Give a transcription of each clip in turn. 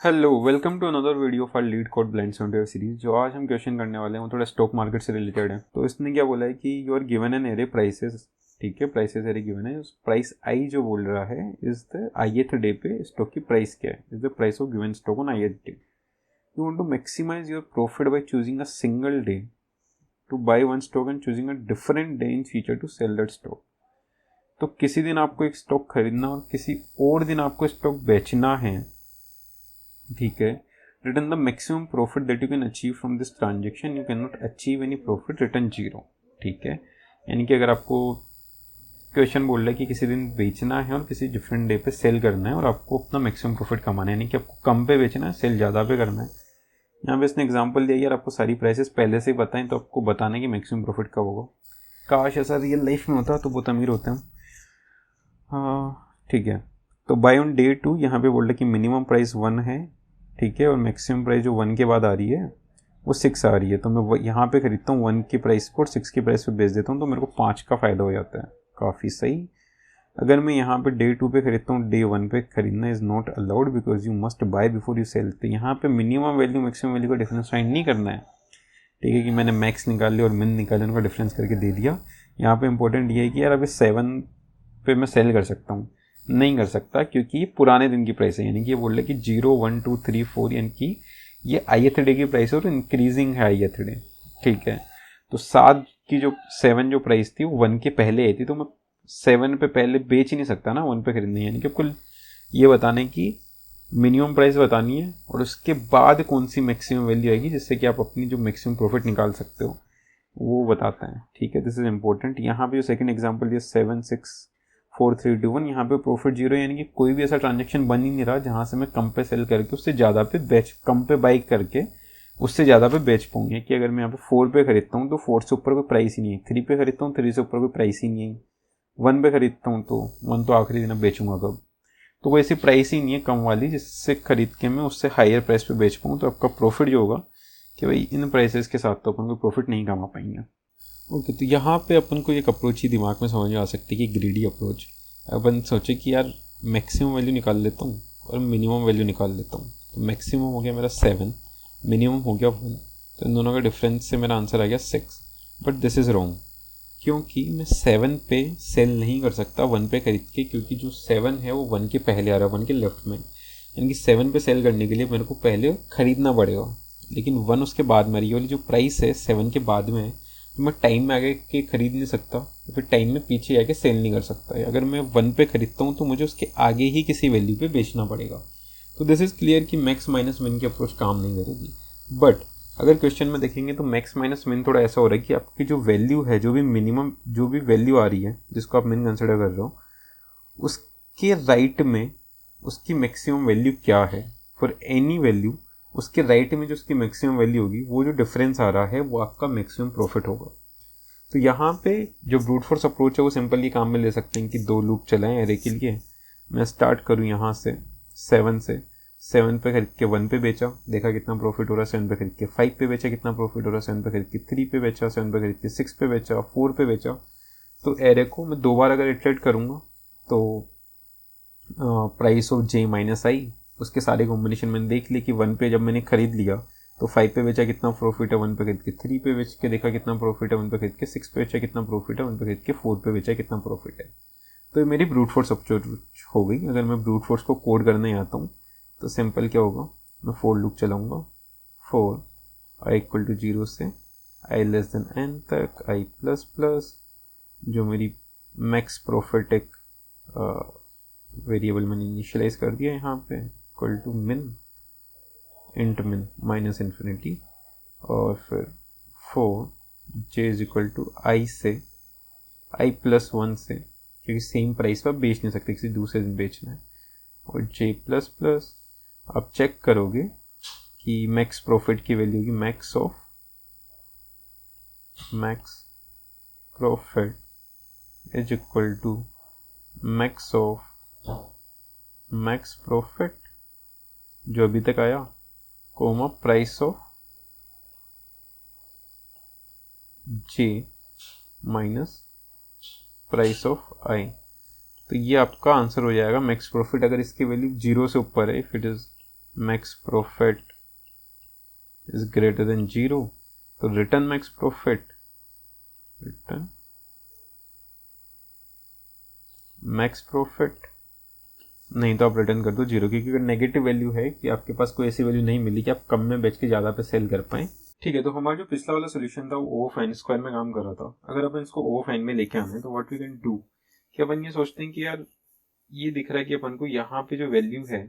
Hello welcome to another video of our LeetCode blind software series. जो आज हम question करने वाले हैं वो थोड़ा स्टॉक मार्केट से रिलेटेड है। तो इसने क्या बोला है कि you are given an array prices, ठीक है, प्राइसेस एरे गिवन है। प्राइस आई जो बोल रहा है इज द आईएथ डे पे स्टॉक की प्राइस क्या है, is the price of given stock on ith day. You want to maximize your profit by choosing a single day to buy one stock and choosing a different day in future to sell that stock. तो किसी दिन आपको एक stock खरीदना और किसी और दिन आपको स्टॉक बेचना है, ठीक है। Return the maximum profit that you can achieve from this transaction, you can not achieve any profit, return zero, ठीक है। यानी कि अगर आपको क्वेश्चन बोल रहा है कि किसी दिन बेचना है और किसी डिफरेंट डे पे सेल करना है और आपको अपना मैक्सिमम प्रॉफिट कमाना है, यानी कि आपको कम पे बेचना है, सेल ज़्यादा पे करना है। यहाँ पे इसने एग्जांपल दिया यार आपको सारी प्राइसेस पहले से ही पता है तो आपको बताने की मैक्सिमम प्रॉफिट कब होगा। काश ऐसा रियल लाइफ में होता तो बहुत अमीर होते हैं। हाँ ठीक है। तो बाय ऑन डे 2 यहाँ पे बोल रहे कि मिनिमम प्राइस 1 है, ठीक है, और मैक्सिमम प्राइस जो 1 के बाद आ रही है वो 6 आ रही है। तो मैं यहाँ पे खरीदता हूँ 1 की प्राइस को और 6 की प्राइस पे बेच देता हूँ, तो मेरे को 5 का फ़ायदा हो जाता है, काफ़ी सही। अगर मैं यहाँ पे डे 2 पे खरीदता हूँ, डे 1 पे खरीदना is not allowed because you must buy before you sell. तो यहाँ पे मिनिमम वैल्यू मैक्सिमम वैल्यू का डिफरेंस फाइंड नहीं करना है, ठीक है, कि मैंने मैक्स निकाल लिया और मिन निकाल लिया, उनका डिफरेंस करके दे दिया। यहाँ पे इंपॉर्टेंट ये है कि यार अभी 7 पे मैं सेल कर सकता हूँ, नहीं कर सकता क्योंकि ये पुराने दिन की प्राइस है। यानी कि ये बोल रहे कि 0 1 2 3 4, यानी कि ये आईएथ डे की प्राइस है और इंक्रीजिंग है आईएथ डे, ठीक है। तो 7 की जो 7 जो प्राइस थी वो 1 के पहले आई थी, तो मैं 7 पे पहले बेच ही नहीं सकता ना, 1 पे खरीदनी है। यानी कि आपको ये बताने की मिनिमम प्राइस बतानी है और उसके बाद कौन सी मैक्सिमम वैल्यू आएगी जिससे कि आप अपनी जो मैक्सिमम प्रॉफिट निकाल सकते हो वो बताता है, ठीक है। This is important. यहाँ पे जो सेकंड एग्जांपल दिया 7 6 4 3 2 1, यहाँ पे प्रॉफिट जीरो, यानी कि कोई भी ऐसा ट्रांजेक्शन बन ही नहीं रहा जहाँ से मैं कम पे सेल करके उससे ज़्यादा पे बेच, कम पे बाई करके उससे ज़्यादा पे बेच पाऊंगी। कि अगर मैं यहाँ पे 4 पे खरीदता हूँ तो 4 से ऊपर कोई प्राइस ही नहीं है, 3 पे खरीदता हूँ 3 से ऊपर कोई प्राइस ही नहीं है, 1 पे खरीदता हूँ तो 1 तो आखिरी दिन बेचूंगा कब, तो कोई ऐसी प्राइस ही नहीं है कम वाली जिससे खरीद के मैं उससे हायर प्राइस पे बेच पाऊँ। तो आपका प्रॉफिट जो होगा कि भाई इन प्राइसेस के साथ तो अपन को प्रॉफिट नहीं कमा पाएंगे। ओके, तो यहाँ पे अपन को एक अप्रोच ही दिमाग में समझ में आ सकती है कि ग्रीडी अप्रोच। अपन सोचे कि यार मैक्सिमम वैल्यू निकाल लेता हूँ और मिनिमम वैल्यू निकाल लेता हूँ। तो मैक्सिमम हो गया मेरा 7, मिनिमम हो गया 1, तो इन दोनों का डिफरेंस से मेरा आंसर आ गया 6। बट दिस इज़ रॉन्ग, क्योंकि मैं 7 पे सेल नहीं कर सकता 1 पे खरीद के, क्योंकि जो 7 है वो 1 के पहले आ रहा है, 1 के लेफ्ट में। यानी कि 7 पे सेल करने के लिए मेरे को पहले खरीदना पड़ेगा, लेकिन 1 उसके बाद में, ये वाली जो प्राइस है 7 के बाद में है, तो मैं टाइम में आगे के खरीद नहीं सकता, फिर टाइम में पीछे आके सेल नहीं कर सकता। अगर मैं 1 पे खरीदता हूँ तो मुझे उसके आगे ही किसी वैल्यू पे बेचना पड़ेगा। तो दिस इज़ क्लियर कि मैक्स माइनस मिन की अप्रोच काम नहीं करेगी। बट अगर क्वेश्चन में देखेंगे तो मैक्स माइनस मिन थोड़ा ऐसा हो रहा है कि आपकी जो वैल्यू है, जो भी मिनिमम, जो भी वैल्यू आ रही है जिसको आप मिन कंसिडर कर रहे हो, उसके राइट में उसकी मैक्सिमम वैल्यू क्या है फॉर एनी वैल्यू, उसके राइट में जो उसकी मैक्सिमम वैल्यू होगी वो जो डिफरेंस आ रहा है वो आपका मैक्सिमम प्रॉफिट होगा। तो यहाँ पे जो ब्रूट फोर्स अप्रोच है वो सिंपली काम में ले सकते हैं कि 2 लूप चलाएं एरे के लिए। मैं स्टार्ट करूँ यहाँ से 7 से, 7 पे खरीद के 1 पे बेचा, देखा कितना प्रॉफिट हो रहा है, 7 पे खरीद के 5 पे बेचा, कितना प्रॉफिट हो रहा है, 7 पे खरीद के 3 पे बेचा, 7 पे खरीद के 6 पे बेचा, 4 पे बेचा। तो एरे को मैं 2 बार अगर इटरेट करूँगा तो प्राइस ऑफ जे माइनस आई, उसके सारे कॉम्बिनेशन मैंने देख ली कि 1 पे जब मैंने खरीद लिया तो 5 पे बेचा कितना प्रॉफिट है, 1 पे खरीद के 3 पे बेच के देखा कितना प्रॉफिट है, 1 पे खरीद के 6 पे बेचा कितना प्रॉफिट है, 1 पे खरीद के 4 पे बेचा कितना प्रॉफिट है। तो ये मेरी ब्रूट फोर्स अप्रोच हो गई। अगर मैं ब्रूट फोर्स को कोड करने आता हूँ तो सिंपल क्या होगा, मैं फोर लूप चलाऊंगा, फोर आई इक्वल टू 0 से आई लेस देन एन तक, आई प्लस प्लस, जो मेरी मैक्स प्रॉफिट एक वेरिएबल मैंने इनिशियलाइज कर दिया यहाँ पे, equal to min int min minus infinity, और फिर for j is equal to i से आई प्लस 1 से, क्योंकि सेम प्राइस पर बेच नहीं सकते, किसी दूसरे दिन बेचना है, और जे प्लस प्लस। आप चेक करोगे कि मैक्स प्रॉफिट की वैल्यू होगी max of max profit is equal to max of max profit जो अभी तक आया, comma price of j minus price of i. तो ये आपका आंसर हो जाएगा मैक्स प्रॉफिट। अगर इसकी वैल्यू 0 से ऊपर है, if it is max profit is greater than 0, तो return max profit, return max profit नहीं तो आप रिटर्न कर दो 0, क्योंकि अगर नेगेटिव वैल्यू है कि आपके पास कोई ऐसी वैल्यू नहीं मिली कि आप कम में बेच के ज़्यादा पे सेल कर पाएँ। ठीक है, तो हमारा जो पिछला वाला सोल्यूशन था वो O ऑफ n स्क्वायर में काम कर रहा था। अगर अपन इसको O ऑफ n में लेके आना है तो व्हाट वी कैन डू कि अपन ये सोचते हैं कि यार ये दिख रहा है कि अपन को यहाँ पे जो वैल्यू है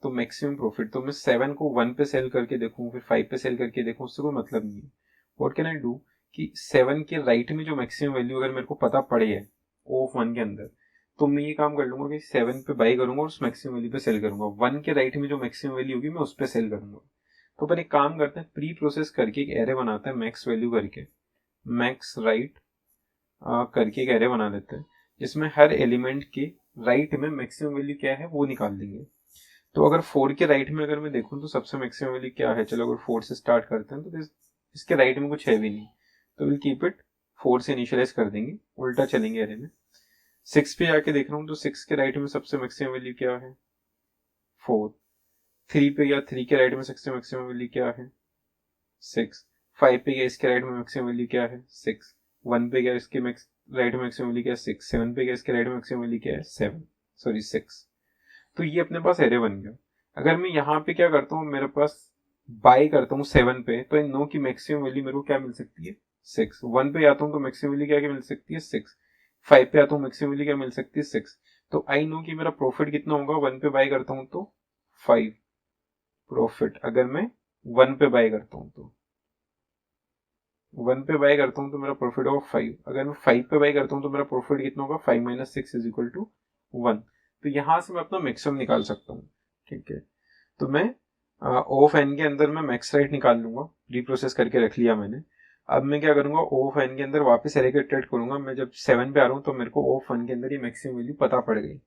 तो मैक्सिमम प्रॉफिट, तो मैं 7 को 1 पे सेल करके देखूँ फिर 5 पे सेल करके देखूँ, उससे कोई मतलब नहीं है। व्हाट कैन आई डू कि 7 के राइट में जो मैक्सिमम वैल्यू अगर मेरे को पता पड़े है O ऑफ 1 के अंदर, तो मैं ये काम कर लूंगा कि 7 पे बाई करूंगा और उस मैक्सिमम वैल्यू पे सेल करूंगा। 1 के राइट में जो मैक्सिमम वैल्यू होगी मैं उस पे सेल करूंगा। तो अपन एक काम करते हैं, प्री प्रोसेस करके एक एरे बनाते हैं मैक्स वैल्यू करके, मैक्स राइट करके एक एरे बना लेते हैं जिसमें हर एलिमेंट के राइट में मैक्सिमम वैल्यू क्या है वो निकाल देंगे। तो अगर 4 के राइट में अगर मैं देखूं तो सबसे मैक्सिमम वैल्यू क्या है, चलो अगर 4 से स्टार्ट करते हैं तो इसके राइट में कुछ है भी नहीं, तो विल कीप इट 4 से इनिशियलाइज कर देंगे, उल्टा चलेंगे एरे में। 6 पे जाके देख रहा हूँ तो 6 के राइट में सबसे मैक्सिमम वैल्यू क्या है 4। 3 पे गया, 3 के राइट में सबसे मैक्सिमम वैल्यू क्या है 6। 5 पे गया, इसके राइट में मैक्सिमम वैल्यू क्या है 6। 1 पे गया, इसके राइट में मैक्सिमम वैल्यू क्या है 6। 7 पे गया, इसके राइट में मैक्सिमम वैल्यू क्या है 6। तो ये अपने पास एरे बन गया। अगर मैं यहाँ पे क्या करता हूँ, मेरे पास बाई करता हूँ 7 पे, तो इन नो की मैक्सिमम वैल्यू मेरे को क्या मिल सकती है 6। 1 पे आता हूँ तो मैक्सिमम वैल्यू क्या मिल सकती है 6। 5 पे आता हूँ मैक्सिमम वैल्यू क्या मिल सकती है 6। तो आई नो कि मेरा प्रॉफिट कितना होगा, 1 पे बाई करता हूँ तो 5 प्रॉफिट। अगर मैं 1 पे बाई करता हूँ तो 1 पे बाई करता हूँ तो मेरा प्रॉफिट होगा 5। अगर मैं 5 पे बाई करता हूँ तो मेरा प्रॉफिट कितना होगा 5 माइनस 6 इज इक्वल टू 1। तो यहां से मैं अपना मैक्सिमम निकाल सकता हूँ। ठीक है, तो मैं O ऑफ n के अंदर मैं मैक्स राइट निकाल लूंगा, रिप्रोसेस करके रख लिया मैंने। अब मैं क्या करूंगा, O ऑफ n के अंदर वापस एरे को इटरेट करूंगा। मैं जब 7 पे आ रहा हूँ तो मेरे को O ऑफ 1 के अंदर ये मैक्सिमम वैल्यू पता पड़ गई,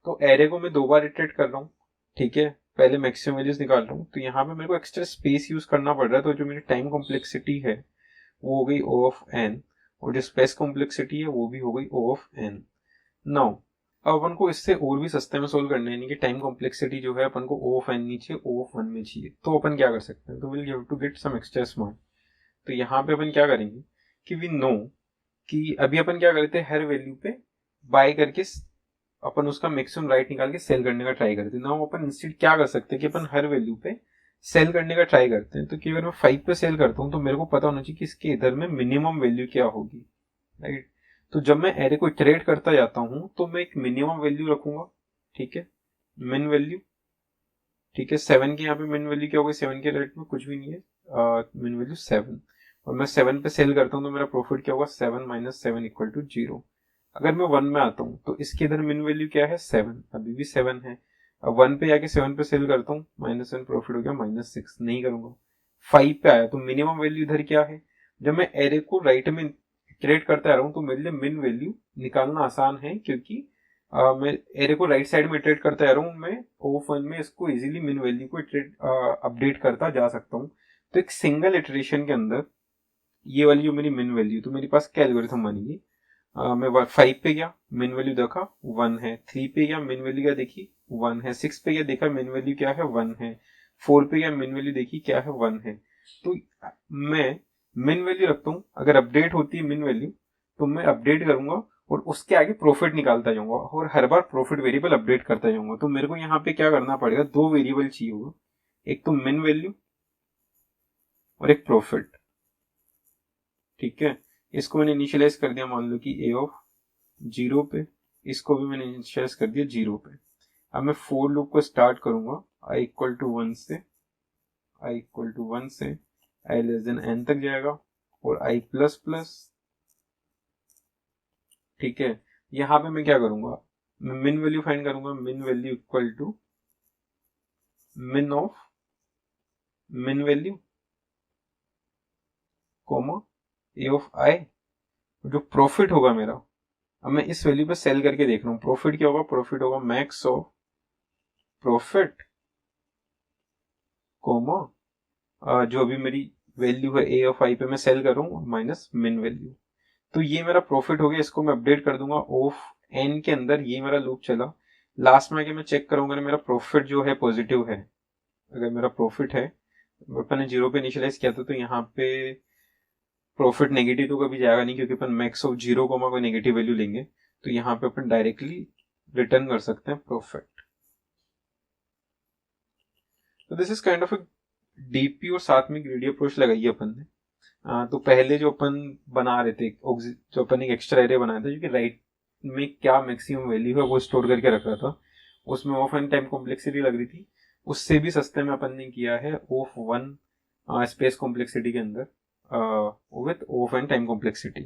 तो एरे को मैं 2 बार इटरेट कर रहा हूँ। ठीक है, पहले मैक्सिमम वैल्यूज निकाल रहा हूँ, तो यहाँ पे मेरे को एक्स्ट्रा स्पेस यूज करना पड़ रहा है। तो जो मेरी टाइम कॉम्प्लेक्सिटी है वो हो गई O ऑफ n, और जो स्पेस कॉम्प्लेक्सिटी है वो भी हो गई O ऑफ n। नाउ अब अपन को इससे और भी सस्ते में सोल्व करना है, यानी कि टाइम कॉम्प्लेक्सिटी जो है अपन को O ऑफ n नहीं चाहिए, O ऑफ 1 में चाहिए। तो अपन क्या कर सकते हैं, तो will have to get some extra smart. तो यहाँ पे अपन क्या करेंगे कि वी नो कि अभी अपन क्या करते हैं, हर वैल्यू पे बाय करके अपन उसका मैक्सिमम राइट निकाल के सेल करने का ट्राई करते हैं। नाउ अपन इंस्टेड क्या कर सकते हैं कि अपन हर वैल्यू पे सेल करने का ट्राई करते हैं। तो कि अगर मैं 5 पे सेल करता हूँ तो मेरे को पता होना चाहिए कि इसके इधर में मिनिमम वैल्यू क्या होगी, राइट। तो जब मैं एरे को इटरेट करता जाता हूं तो मैं एक मिनिमम वैल्यू रखूंगा। ठीक है, मिन वैल्यू। ठीक है, 7 के यहाँ पे मिन वैल्यू क्या होगी, 7 के रेट में कुछ भी नहीं है, मिन वैल्यू 7। और मैं 7 पे सेल करता हूँ तो मेरा प्रॉफिट क्या होगा 7 माइनस 7 इक्वल टू 0। अगर मैं 1 में आता हूँ तो इसके इधर मिन वैल्यू क्या है 7, अभी भी 7 है। अब 1 पे जाके 7 पे सेल करता हूँ, -7 प्रॉफिट हो गया -6, नहीं करूंगा। 5 पे आया तो मिनिमम वैल्यू इधर क्या है, जब मैं एरे को राइट में क्रिएट करता रहा हूं तो मेरे लिए मिन वैल्यू निकालना आसान है, क्योंकि मैं एरे को राइट साइड में इटरेट करता रहा हूं, मैं O ऑफ 1 में इसको इजीली मिन वैल्यू को इटरेट अपडेट करता जा सकता हूं। तो एक सिंगल इटरेशन के अंदर ये वाली जो मेरी मिन वैल्यू, तो मेरे पास क्या एल्गोरिथम बनेगी, मैं 5 पे गया, मिन वैल्यू देखा 1 है। 3 पे गया, मिन वैल्यू क्या देखी 1 है। 6 पे गया, देखा मिन वैल्यू क्या है 1 है। 4 पे गया, मिन वैल्यू देखी क्या है 1 है। तो मैं मिन वैल्यू रखता हूँ, अगर अपडेट होती है मिन वैल्यू तो मैं अपडेट करूंगा और उसके आगे प्रॉफिट निकालता जाऊंगा और हर बार प्रॉफिट वेरिएबल अपडेट करता जाऊंगा। तो मेरे को यहाँ पे क्या करना पड़ेगा, 2 वेरिएबल चाहिए होगा, एक तो मिन वैल्यू और एक प्रॉफिट। ठीक है, इसको मैंने इनिशियलाइज कर दिया, मान लो कि A ऑफ 0 पे, इसको भी मैंने इनिशियलाइज कर दिया 0 पे। अब मैं फोर लूप को स्टार्ट करूंगा i इक्वल टू 1 से, i इक्वल टू 1 से i लेस देन n तक जाएगा और i प्लस प्लस। ठीक है, यहां पे मैं क्या करूंगा, मैं मिन वैल्यू फाइंड करूंगा, मिन वैल्यू इक्वल टू मिन ऑफ मिन वैल्यू कोमा ए ऑफ आई। जो प्रॉफिट होगा मेरा, अब मैं इस वैल्यू पे सेल करके देख रहा हूँ, प्रॉफिट क्या होगा, प्रॉफिट होगा मैक्स ऑफ प्रॉफिट कोमा जो भी मेरी वैल्यू है ए ऑफ आई पे मैं सेल कर रहा हूँ माइनस मिन वैल्यू। तो ये मेरा प्रॉफिट हो गया, इसको मैं अपडेट कर दूंगा ऑफ एन के अंदर। ये मेरा लूप चला, लास्ट में आके मैं चेक करूंगा मेरा प्रॉफिट जो है पॉजिटिव है, अगर मेरा प्रॉफिट है, अपन ने 0 पे इनिशियलाइज किया था, तो यहाँ पे प्रॉफिट नेगेटिव तो कभी जाएगा नहीं, क्योंकि अपन मैक्स ऑफ 0 कोई नेगेटिव वैल्यू लेंगे, तो यहाँ पे अपन डायरेक्टली रिटर्न कर सकते हैं प्रॉफिट। तो this is kind of DP और साथ में ग्रीडी अप्रोच लगाई है अपन ने। तो पहले जो अपन बना रहे थे, जो अपन एक एक्स्ट्रा एरे बनाया था, जो कि राइट में क्या मैक्सिमम वैल्यू है वो स्टोर करके रख रहा था, उसमें ऑफ एंड टाइम कॉम्प्लेक्सिटी लग रही थी। उससे भी सस्ते में अपन ने किया है ऑफ वन स्पेस कॉम्प्लेक्सिटी के अंदर width of and time complexity.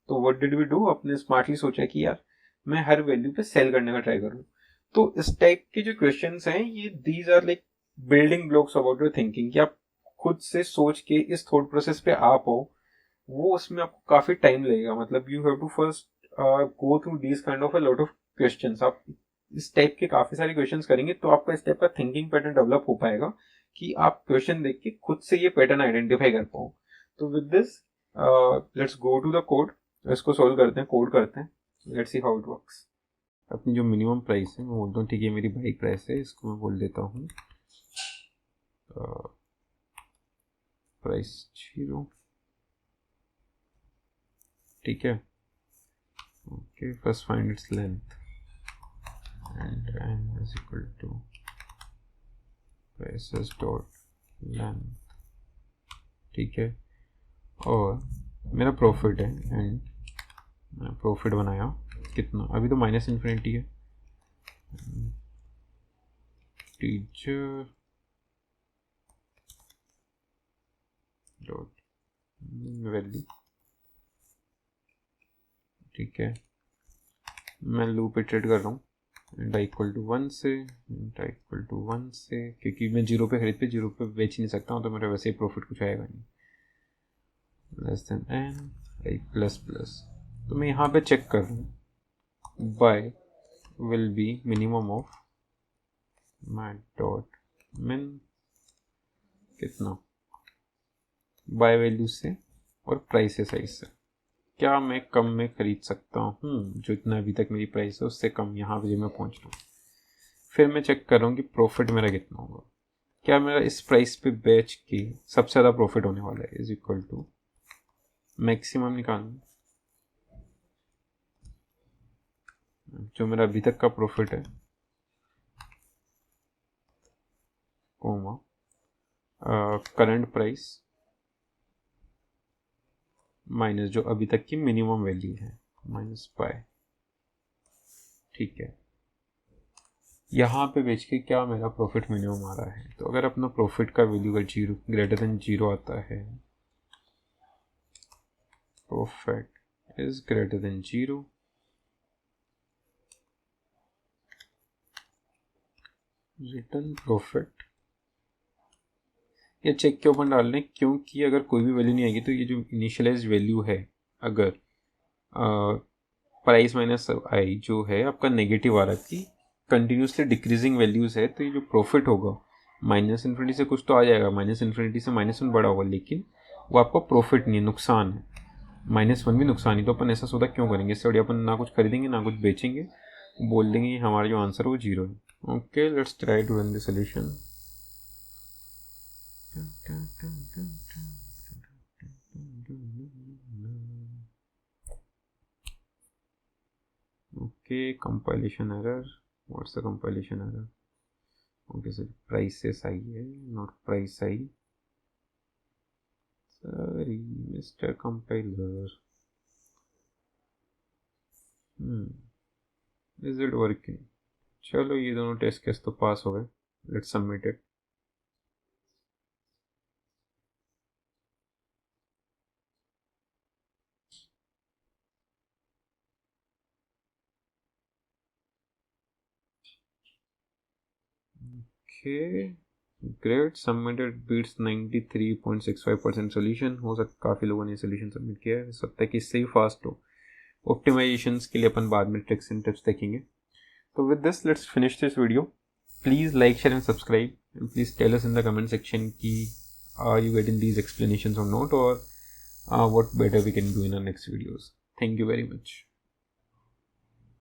तो व्हाट डिड वी डू, अपने स्मार्टली सोचा कि यार मैं हर वैल्यू पे सेल करने का ट्राई करूँ। तो इस टाइप के जो क्वेश्चंस हैं, ये these are like building blocks about your thinking, कि आप खुद से सोच के इस थॉट प्रोसेस पे आ पाओ, वो उसमें आपको काफी टाइम लगेगा। मतलब you have to first go through these kind of a lot of questions. आप इस टाइप के काफी सारे क्वेश्चंस करेंगे तो आपका इस टाइप का थिंकिंग पैटर्न डेवलप हो पाएगा कि आप क्वेश्चन देख के खुद से ये पैटर्न आइडेंटिफाई कर पाओ। तो with this let's go to the code, इसको सोल्व करते हैं, कोड करते हैं, let's see how it works. अपनी जो मिनिमम प्राइस है मैं बोलता हूँ, ठीक है मेरी बाई प्राइस है, इसको मैं बोल देता हूँ प्राइस 0, ठीक है। Okay, first find its length and n is equal to prices dot length, ठीक है। और मेरा प्रॉफिट है, एंड मैंने प्रॉफिट बनाया कितना, अभी तो माइनस इन्फिनिटी है, टीचर डॉट वैल्यू, ठीक है। मैं लूप इटरेट कर रहा हूँ, एंड आई इक्वल टू 1 से, एंड आई इक्वल टू 1 से, क्योंकि मैं 0 पे खरीद पे 0 पे बेच नहीं सकता हूँ, तो मेरा वैसे ही प्रॉफिट कुछ आएगा नहीं। Less than n i plus plus, तो मैं यहाँ पे चेक कर रहा हूँ, buy will be minimum of my dot min, कितना बाय वैल्यू से और प्राइस है साइज से, क्या मैं कम में खरीद सकता हूँ, जो इतना अभी तक मेरी प्राइस है उससे कम, यहाँ पे जो मैं पहुँच रहा हूँ। फिर मैं चेक कर रहा हूँ कि प्रॉफिट मेरा कितना होगा, क्या मेरा इस प्राइस पे बेच के सबसे ज़्यादा प्रॉफिट होने वाला है, इज इक्वल टू मैक्सिमम निकालना, जो मेरा अभी तक का प्रॉफिट है, कोमा करंट प्राइस माइनस जो अभी तक की मिनिमम वैल्यू है, माइनस पाई, ठीक है। यहाँ पे बेच के क्या मेरा प्रॉफिट मिनिमम आ रहा है, तो अगर अपना प्रॉफिट का वैल्यू अगर 0 ग्रेटर देन 0 आता है, profit is greater than 0, return profit, ये चेक के ऊपर डाल लें, क्योंकि अगर कोई भी वैल्यू नहीं आएगी तो ये जो इनिशियलाइज वैल्यू है, अगर प्राइस माइनस आई जो है आपका नेगेटिव आ रहा है, कि कंटिन्यूसली डिक्रीजिंग वैल्यूज है, तो ये जो प्रॉफिट होगा माइनस इन्फिनिटी से कुछ तो आ जाएगा, माइनस इन्फिनिटी से -1 बड़ा होगा, लेकिन वो आपका प्रॉफिट नहीं है, नुकसान है। -1 भी नुकसान ही, तो अपन ऐसा सौदा क्यों करेंगे, इससे बढ़िया अपन ना कुछ खरीदेंगे ना कुछ बेचेंगे, बोल देंगे हमारा जो आंसर है वो 0 है। Okay, let's try to run the solution. Okay, compilation error. What's the compilation error? Okay, so prices I है, not price I. Sorry, Mr. Compiler. Is it working? चलो ये दोनों टेस्ट केस तो पास हो गए, लेट्स सबमिट इट। Okay, great, submitted beats 93.65% solution. हो सकता काफ़ी लोगों ने सोल्यूशन सबमिट किया है, हो सकता है कि इससे ही फास्ट हो। ऑप्टिमाइजेशंस के लिए अपन बाद में ट्रिक्स एंड टिप्स देखेंगे। तो with this, let's finish this video. Please like, share and subscribe, and please tell us in the comment section ki are you getting these explanations or not, or what better we can do in our next videos. Thank you very much.